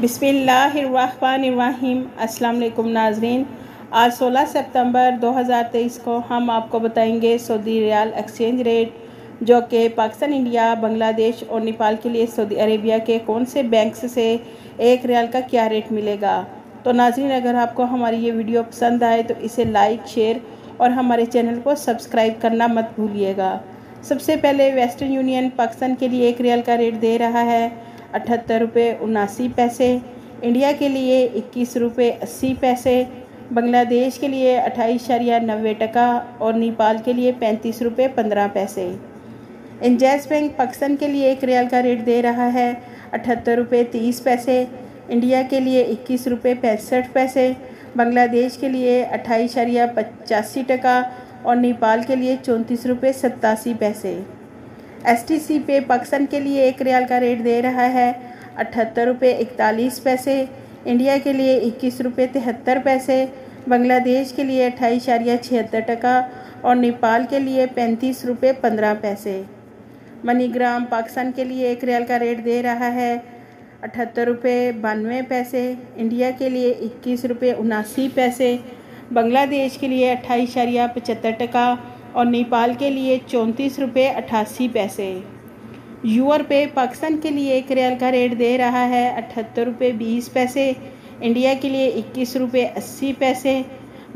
बिस्मिल्लाहिर्रहमानिर्रहीम। अस्सलाम वालेकुम नाज़रीन, आज 16 सितंबर 2023 को हम आपको बताएंगे सऊदी रियाल एक्सचेंज रेट, जो कि पाकिस्तान, इंडिया, बांग्लादेश और नेपाल के लिए सऊदी अरेबिया के कौन से बैंक से एक रियाल का क्या रेट मिलेगा। तो नाज़रीन, अगर आपको हमारी ये वीडियो पसंद आए तो इसे लाइक, शेयर और हमारे चैनल को सब्सक्राइब करना मत भूलिएगा। सबसे पहले वेस्टर्न यूनियन पाकिस्तान के लिए एक रियाल का रेट दे रहा है 78 रुपये 79 पैसे, इंडिया के लिए 21 रुपये 80 पैसे, बांग्लादेश के लिए 28.90 और नेपाल के लिए 35 रुपये 15 पैसे। इंजैस बैंक पाकिस्तान के लिए एक रियाल का रेट दे रहा है 78 रुपये 30 पैसे, इंडिया के लिए 21 रुपये 65 पैसे, बांग्लादेश के लिए 28.85 और नेपाल के लिए 34 रुपये 87 पैसे। STC पे पाकिस्तान के लिए एक रियाल का रेट दे रहा है 78 रुपये 41 पैसे, इंडिया के लिए 21 रुपये 73 पैसे, बांग्लादेश के लिए 28.76 और नेपाल के लिए 35 रुपये 15 पैसे। मनीग्राम पाकिस्तान के लिए एक रियाल का रेट दे रहा है 78 रुपये 92 पैसे, इंडिया के लिए 21 रुपये 79 पैसे, बांग्लादेश के लिए 28.75 और नेपाल के लिए 34 रुपये 88 पैसे। यूआर पे पाकिस्तान के लिए एक रियाल का रेट दे रहा है 78 रुपये 20 पैसे, इंडिया के लिए 21 रुपये 80 पैसे,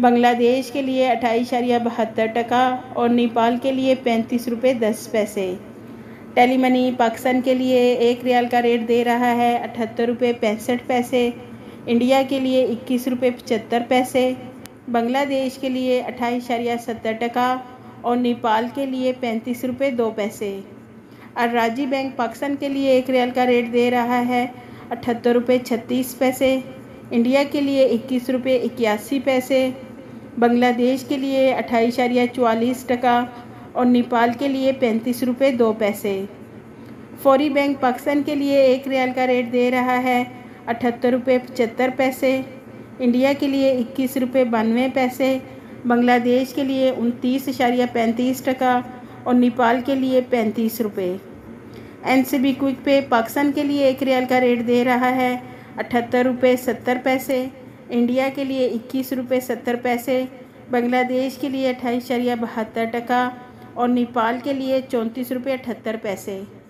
बांग्लादेश के लिए 28.72 और नेपाल के लिए 35 रुपये 10 पैसे। टेलीमनी पाकिस्तान के लिए एक रियाल का रेट दे रहा है 78 रुपये 65 पैसे, इंडिया के लिए 21 रुपये 75 पैसे, बांग्लादेश के लिए 28.70 और नेपाल के लिए 35 रुपये 2 पैसे। अराजी बैंक पाकिस्तान के लिए एक रियाल का रेट दे रहा है 78 रुपये 36 पैसे, इंडिया के लिए 21 रुपये 81 पैसे, बांग्लादेश के लिए 28.44 और नेपाल के लिए 35 रुपये 2 पैसे। फौरी बैंक पाकिस्तान के लिए एक रियाल का रेट दे रहा है 78 रुपये 75 पैसे, इंडिया के लिए 21 रुपये 92 पैसे, बांग्लादेश के लिए 29.35 और नेपाल के लिए 35 रुपये। NCB क्विक पे पाकिस्तान के लिए एक रियाल का रेट दे रहा है 78 रुपये 70 पैसे, इंडिया के लिए 21 रुपये 70 पैसे, बांग्लादेश के लिए 28.72 और नेपाल के लिए 34 रुपये 78 पैसे।